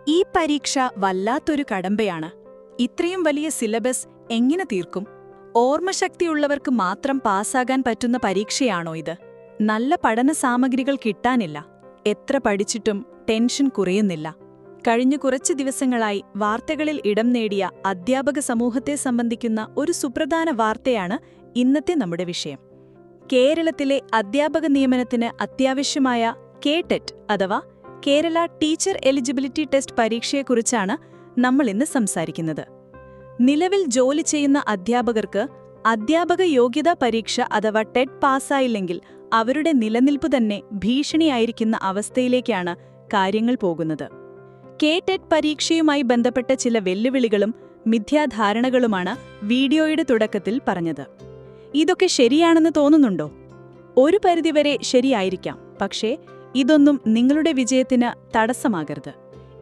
ഈ പരീക്ഷ വല്ലാത്തൊരു കടമ്പയാണ്. ഇത്രയും വലിയ സിലബസ് എങ്ങനെ തീർക്കും? ഓർമ്മശക്തിയുള്ളവർക്ക് മാത്രം പാസ്സാകാൻ പറ്റുന്ന പരീക്ഷയാണോ ഇത്? നല്ല പഠന സാമഗ്രികൾ കിട്ടാനില്ല. എത്ര പഠിച്ചിട്ടും ടെൻഷൻ കുറയുന്നില്ല. കഴിഞ്ഞ കുറച്ച് ദിവസങ്ങളായി വാർത്തകളിൽ ഇടം നേടിയ അധ്യാപക സമൂഹത്തെ സംബന്ധിക്കുന്ന ഒരു സുപ്രധാന വാർത്തയാണ് ഇന്നത്തെ നമ്മുടെ വിഷയം. കേരളത്തിലെ അധ്യാപക നിയമനത്തിന് അത്യാവശ്യമായ KTET അഥവാ കേരള ടീച്ചർ എലിജിബിലിറ്റി ടെസ്റ്റ് പരീക്ഷയെക്കുറിച്ചാണ് നമ്മൾ ഇന്ന് സംസാരിക്കുന്നത്. നിലവിൽ ജോലി ചെയ്യുന്ന അധ്യാപകർക്ക് അധ്യാപക യോഗ്യതാ പരീക്ഷ അഥവാ ടെറ്റ് പാസ്സായില്ലെങ്കിൽ അവരുടെ നിലനിൽപ്പ് തന്നെ ഭീഷണിയായിരിക്കുന്ന അവസ്ഥയിലേക്കാണ് കാര്യങ്ങൾ പോകുന്നത്. KTET പരീക്ഷയുമായി ബന്ധപ്പെട്ട ചില വെല്ലുവിളികളും മിഥ്യാധാരണകളുമാണ് വീഡിയോയുടെ തുടക്കത്തിൽ പറഞ്ഞത്. ഇതൊക്കെ ശരിയാണെന്ന് തോന്നുന്നുണ്ടോ? ഒരു പരിധിവരെ ശരിയായിരിക്കാം, പക്ഷേ ഇതൊന്നും നിങ്ങളുടെ വിജയത്തിന് തടസ്സമാകരുത്.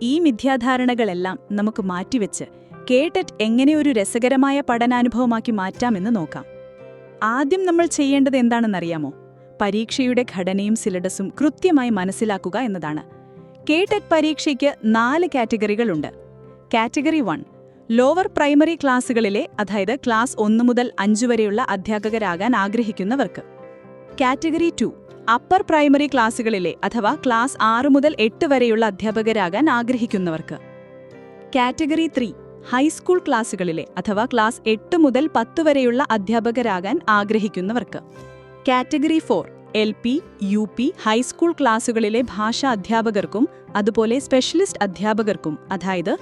ഈ മിഥ്യാധാരണകളെല്ലാം നമുക്ക് മാറ്റിവെച്ച് KTET എങ്ങനെ ഒരു രസകരമായ പഠനാനുഭവമാക്കി മാറ്റാമെന്ന് നോക്കാം. ആദ്യം നമ്മൾ ചെയ്യേണ്ടത് എന്താണെന്നറിയാമോ? പരീക്ഷയുടെ ഘടനയും സിലബസും കൃത്യമായി മനസ്സിലാക്കുക എന്നതാണ്. KTET പരീക്ഷയ്ക്ക് 4 കാറ്റഗറികളുണ്ട്. കാറ്റഗറി 1 ലോവർ പ്രൈമറി ക്ലാസുകളിലെ, അതായത് ക്ലാസ് 1 മുതൽ 5 വരെയുള്ള അധ്യാപകരാകാൻ ആഗ്രഹിക്കുന്നവർക്ക്. കാറ്റഗറി 2 അപ്പർ പ്രൈമറി ക്ലാസുകളിലെ, അഥവാ ക്ലാസ് 6 മുതൽ 8 വരെയുള്ള അധ്യാപകരാകാൻ ആഗ്രഹിക്കുന്നവർക്ക്. കാറ്റഗറി 3 ഹൈസ്കൂൾ ക്ലാസുകളിലെ, അഥവാ ക്ലാസ് 8 മുതൽ 10 വരെയുള്ള അധ്യാപകരാകാൻ ആഗ്രഹിക്കുന്നവർക്ക്. കാറ്റഗറി 4 LP, UP, ഹൈസ്കൂൾ ക്ലാസുകളിലെ ഭാഷാ അധ്യാപകർക്കും അതുപോലെ സ്പെഷ്യലിസ്റ്റ് അധ്യാപകർക്കും, അതായത്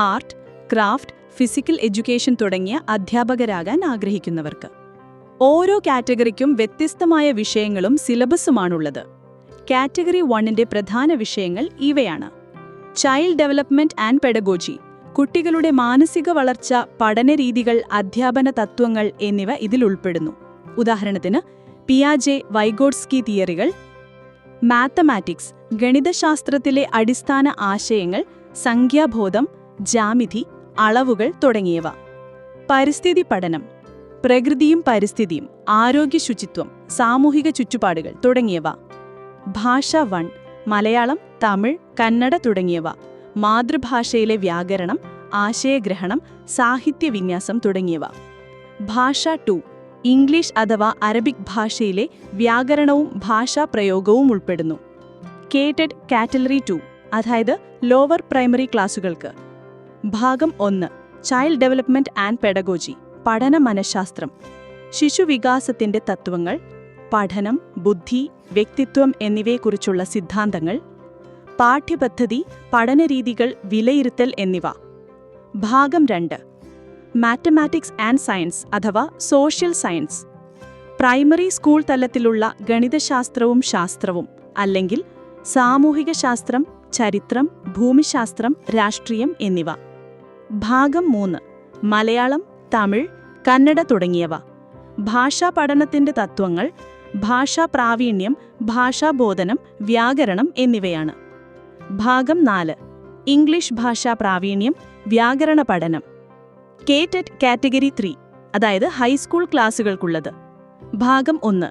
ആർട്ട്, ക്രാഫ്റ്റ്, ഫിസിക്കൽ എഡ്യൂക്കേഷൻ തുടങ്ങിയ അധ്യാപകരാകാൻ ആഗ്രഹിക്കുന്നവർക്ക്. ഓരോ കാറ്റഗറിക്കും വ്യത്യസ്തമായ വിഷയങ്ങളും സിലബസുമാണുള്ളത്. കാറ്റഗറി 1ന്റെ പ്രധാന വിഷയങ്ങൾ ഇവയാണ്: ചൈൽഡ് ഡെവലപ്മെന്റ് ആൻഡ് പെഡഗോജി, കുട്ടികളുടെ മാനസിക വളർച്ച, പഠനരീതികൾ, അധ്യാപന തത്വങ്ങൾ എന്നിവ ഇതിൽ ഉൾപ്പെടുന്നു. ഉദാഹരണത്തിന് പിയാജെ, വൈഗോട്സ്കി തിയറികൾ. മാത്തമാറ്റിക്സ്, ഗണിതശാസ്ത്രത്തിലെ അടിസ്ഥാന ആശയങ്ങൾ, സംഖ്യാബോധം, ജ്യാമിതി, അളവുകൾ തുടങ്ങിയവ. പരിസ്ഥിതി പഠനം, പ്രകൃതിയും പരിസ്ഥിതിയും, ആരോഗ്യ ശുചിത്വം, സാമൂഹിക ചുറ്റുപാടുകൾ തുടങ്ങിയവ. ഭാഷ 1 മലയാളം, തമിഴ്, കന്നഡ തുടങ്ങിയവ. മാതൃഭാഷയിലെ വ്യാകരണം, ആശയഗ്രഹണം, സാഹിത്യവിന്യാസം തുടങ്ങിയവ. ഭാഷ 2 ഇംഗ്ലീഷ് അഥവാ അറബിക് ഭാഷയിലെ വ്യാകരണവും ഭാഷാപ്രയോഗവും ഉൾപ്പെടുന്നു. KTET കാറ്റഗറി 2 അതായത് ലോവർ പ്രൈമറി ക്ലാസുകൾക്ക്. ഭാഗം 1 ചൈൽഡ് ഡെവലപ്മെന്റ് ആൻഡ് പെഡഗോജി, പഠന മനഃശാസ്ത്രം, ശിശുവികാസത്തിന്റെ തത്വങ്ങൾ, പഠനം, ബുദ്ധി, വ്യക്തിത്വം എന്നിവയെക്കുറിച്ചുള്ള സിദ്ധാന്തങ്ങൾ, പാഠ്യപദ്ധതി, പഠനരീതികൾ, വിലയിരുത്തൽ എന്നിവ. ഭാഗം 2 മാത്തമാറ്റിക്സ് ആൻഡ് സയൻസ് അഥവാ സോഷ്യൽ സയൻസ്, പ്രൈമറി സ്കൂൾ തലത്തിലുള്ള ഗണിതശാസ്ത്രവും ശാസ്ത്രവും, അല്ലെങ്കിൽ സാമൂഹിക ശാസ്ത്രം, ചരിത്രം, ഭൂമിശാസ്ത്രം, രാഷ്ട്രീയം എന്നിവ. ഭാഗം 3 മലയാളം, തമിഴ്, കന്നഡ തുടങ്ങിയവ. ഭാഷാ പഠനത്തിന്റെ തത്വങ്ങൾ, ഭാഷാ പ്രാവീണ്യം, ഭാഷാബോധനം, വ്യാകരണം എന്നിവയാണ്. ഭാഗം 4 ഇംഗ്ലീഷ് ഭാഷാ പ്രാവീണ്യം, വ്യാകരണ പഠനം. KTET കാറ്റഗറി 3 അതായത് ഹൈസ്കൂൾ ക്ലാസുകൾക്കുള്ളത്. ഭാഗം 1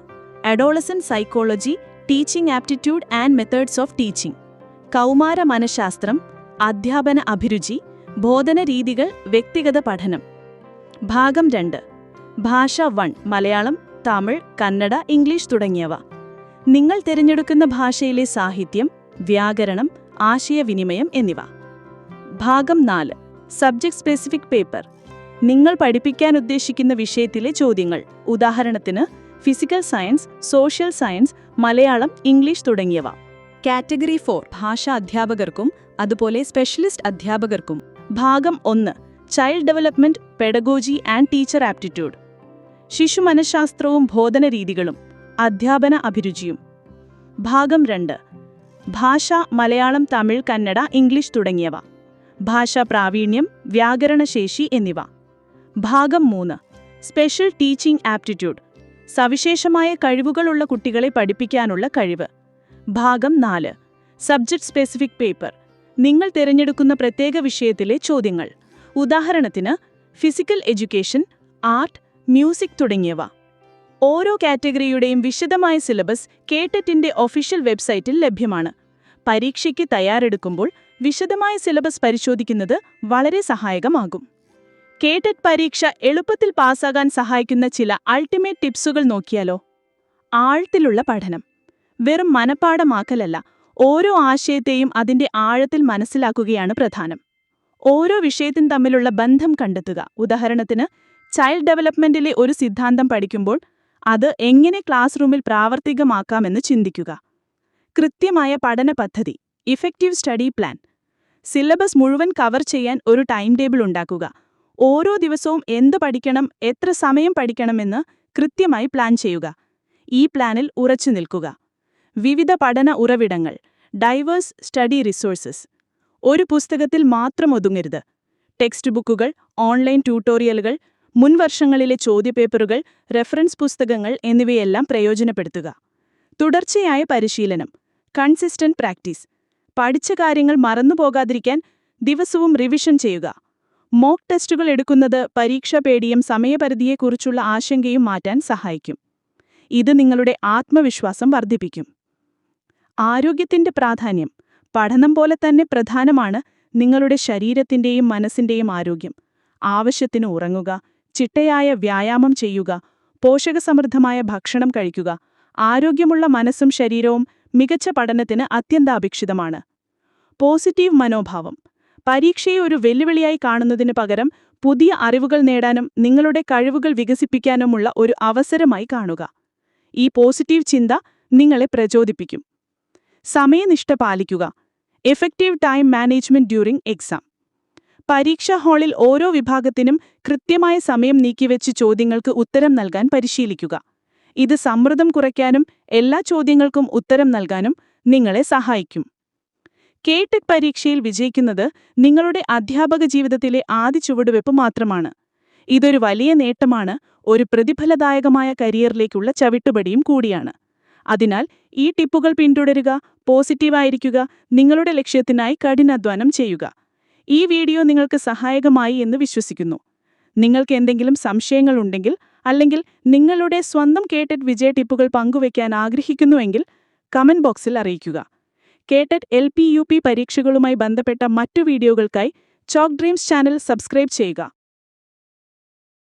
adolescent psychology, teaching aptitude and methods of teaching, കൗമാര മനഃശാസ്ത്രം, അധ്യാപന അഭിരുചി, ബോധന രീതികൾ, വ്യക്തിഗത പഠനം. ഭാഗം 2 ഭാഷ 1 മലയാളം, തമിഴ്, കന്നഡ, ഇംഗ്ലീഷ് തുടങ്ങിയവ. നിങ്ങൾ തിരഞ്ഞെടുക്കുന്ന ഭാഷയിലെ സാഹിത്യം, വ്യാകരണം, ആശയവിനിമയം എന്നിവ. ഭാഗം 4 സബ്ജക്ട് സ്പെസിഫിക് പേപ്പർ, നിങ്ങൾ പഠിപ്പിക്കാൻ ഉദ്ദേശിക്കുന്ന വിഷയത്തിലെ ചോദ്യങ്ങൾ. ഉദാഹരണത്തിന് physical science, social science, Malayalam, English തുടങ്ങിയവ. കാറ്റഗറി 4 ഭാഷാ അധ്യാപകർക്കും അതുപോലെ സ്പെഷ്യലിസ്റ്റ് അധ്യാപകർക്കും. ഭാഗം 1 child development, pedagogy and teacher aptitude, ശിശു മനഃശാസ്ത്രവും ബോധന രീതികളും, അധ്യാപന അഭിരുചിയും. ഭാഗം 2 ഭാഷ മലയാളം, തമിഴ്, കന്നഡ, ഇംഗ്ലീഷ് തുടങ്ങിയവ, ഭാഷാ പ്രാവീണ്യം, വ്യാകരണശേഷി എന്നിവ. ഭാഗം 3 സ്പെഷ്യൽ ടീച്ചിംഗ് ആപ്റ്റിറ്റ്യൂഡ്, സവിശേഷമായ കഴിവുകളുള്ള കുട്ടികളെ പഠിപ്പിക്കാനുള്ള കഴിവ്. ഭാഗം 4 സബ്ജക്ട് സ്പെസിഫിക് പേപ്പർ, നിങ്ങൾ തിരഞ്ഞെടുക്കുന്ന പ്രത്യേക വിഷയത്തിലെ ചോദ്യങ്ങൾ. ഉദാഹരണത്തിന് ഫിസിക്കൽ എഡ്യൂക്കേഷൻ, ആർട്ട്, മ്യൂസിക് തുടങ്ങിയവ. ഓരോ കാറ്റഗറിയുടെയും വിശദമായ സിലബസ് KTETന്റെ ഒഫീഷ്യൽ വെബ്സൈറ്റിൽ ലഭ്യമാണ്. പരീക്ഷയ്ക്ക് തയ്യാറെടുക്കുമ്പോൾ വിശദമായ സിലബസ് പരിശോധിക്കുന്നത് വളരെ സഹായകമാകും. കേടെറ്റ് പരീക്ഷ എളുപ്പത്തിൽ പാസ്സാകാൻ സഹായിക്കുന്ന ചില അൾട്ടിമേറ്റ് ടിപ്സുകൾ നോക്കിയാലോ? ആഴത്തിലുള്ള പഠനം. വെറും മനപ്പാഠമാക്കലല്ല, ഓരോ ആശയത്തെയും അതിന്റെ ആഴത്തിൽ മനസ്സിലാക്കുകയാണ് പ്രധാനം. ഓരോ വിഷയത്തിനും തമ്മിലുള്ള ബന്ധം കണ്ടെത്തുക. ഉദാഹരണത്തിന്, ചൈൽഡ് ഡെവലപ്മെന്റിലെ ഒരു സിദ്ധാന്തം പഠിക്കുമ്പോൾ അത് എങ്ങനെ ക്ലാസ് റൂമിൽ പ്രാവർത്തികമാക്കാമെന്ന് ചിന്തിക്കുക. കൃത്യമായ പഠന പദ്ധതി, ഇഫക്റ്റീവ് സ്റ്റഡി പ്ലാൻ. സിലബസ് മുഴുവൻ കവർ ചെയ്യാൻ ഒരു ടൈം ടേബിൾ ഉണ്ടാക്കുക. ഓരോ ദിവസവും എന്ത് പഠിക്കണം, എത്ര സമയം പഠിക്കണമെന്ന് കൃത്യമായി പ്ലാൻ ചെയ്യുക. ഈ പ്ലാനിൽ ഉറച്ചു നിൽക്കുക. വിവിധ പഠന ഉറവിടങ്ങൾ, ഡൈവേഴ്സ് സ്റ്റഡി റിസോഴ്സസ്. ഒരു പുസ്തകത്തിൽ മാത്രം ഒതുങ്ങരുത്. ടെക്സ്റ്റ് ബുക്കുകൾ, ഓൺലൈൻ ട്യൂട്ടോറിയലുകൾ, മുൻവർഷങ്ങളിലെ ചോദ്യപേപ്പറുകൾ, റെഫറൻസ് പുസ്തകങ്ങൾ എന്നിവയെല്ലാം പ്രയോജനപ്പെടുത്തുക. തുടർച്ചയായ പരിശീലനം, കൺസിസ്റ്റന്റ് പ്രാക്ടീസ്. പഠിച്ച കാര്യങ്ങൾ മറന്നുപോകാതിരിക്കാൻ ദിവസവും റിവിഷൻ ചെയ്യുക. മോക്ക് ടെസ്റ്റുകൾ എടുക്കുന്നത് പരീക്ഷാ പേടിയും സമയപരിധിയെക്കുറിച്ചുള്ള ആശങ്കയും മാറ്റാൻ സഹായിക്കും. ഇത് നിങ്ങളുടെ ആത്മവിശ്വാസം വർദ്ധിപ്പിക്കും. ആരോഗ്യത്തിന്റെ പ്രാധാന്യം. പഠനം പോലെ തന്നെ പ്രധാനമാണ് നിങ്ങളുടെ ശരീരത്തിന്റെയും മനസ്സിന്റെയും ആരോഗ്യം. ആവശ്യത്തിന് ഉറങ്ങുക, ചിട്ടയായ വ്യായാമം ചെയ്യുക, പോഷകസമൃദ്ധമായ ഭക്ഷണം കഴിക്കുക. ആരോഗ്യമുള്ള മനസ്സും ശരീരവും മികച്ച പഠനത്തിന് അത്യന്താപേക്ഷിതമാണ്. പോസിറ്റീവ് മനോഭാവം. പരീക്ഷയെ ഒരു വെല്ലുവിളിയായി കാണുന്നതിന് പകരം പുതിയ അറിവുകൾ നേടാനും നിങ്ങളുടെ കഴിവുകൾ വികസിപ്പിക്കാനുമുള്ള ഒരു അവസരമായി കാണുക. ഈ പോസിറ്റീവ് ചിന്ത നിങ്ങളെ പ്രചോദിപ്പിക്കും. സമയനിഷ്ഠ പാലിക്കുക. Effective time management during exam. പരീക്ഷാ ഹാളിൽ ഓരോ വിഭാഗത്തിനും കൃത്യമായ സമയം നീക്കിവെച്ച് ചോദ്യങ്ങൾക്ക് ഉത്തരം നൽകാൻ പരിശീലിക്കുക. ഇത് സമ്മർദ്ദം കുറയ്ക്കാനും എല്ലാ ചോദ്യങ്ങൾക്കും ഉത്തരം നൽകാനും നിങ്ങളെ സഹായിക്കും. കേടെറ്റ് പരീക്ഷയിൽ വിജയിക്കുന്നത് നിങ്ങളുടെ അധ്യാപക ജീവിതത്തിലെ ആദ്യ ചുവടുവെപ്പ് മാത്രമാണ്. ഇതൊരു വലിയ നേട്ടമാണ്, ഒരു പ്രതിഫലദായകമായ കരിയറിലേക്കുള്ള ചവിട്ടുപടിയും കൂടിയാണ്. അതിനാൽ ഈ ടിപ്പുകൾ പിന്തുടരുക, പോസിറ്റീവായിരിക്കുക, നിങ്ങളുടെ ലക്ഷ്യത്തിനായി കഠിനാധ്വാനം ചെയ്യുക. ഈ വീഡിയോ നിങ്ങൾക്ക് സഹായകമായി എന്ന് വിശ്വസിക്കുന്നു. നിങ്ങൾക്ക് എന്തെങ്കിലും സംശയങ്ങളുണ്ടെങ്കിൽ അല്ലെങ്കിൽ നിങ്ങളുടെ സ്വന്തം കേടെറ്റ് വിജയ ടിപ്പുകൾ പങ്കുവയ്ക്കാൻ ആഗ്രഹിക്കുന്നുവെങ്കിൽ കമന്റ് ബോക്സിൽ അറിയിക്കുക. കേടെറ്റ് LP UP പരീക്ഷകളുമായി ബന്ധപ്പെട്ട മറ്റു വീഡിയോകൾക്കായി ചോക്ക് ഡ്രീംസ് ചാനൽ സബ്സ്ക്രൈബ് ചെയ്യുക.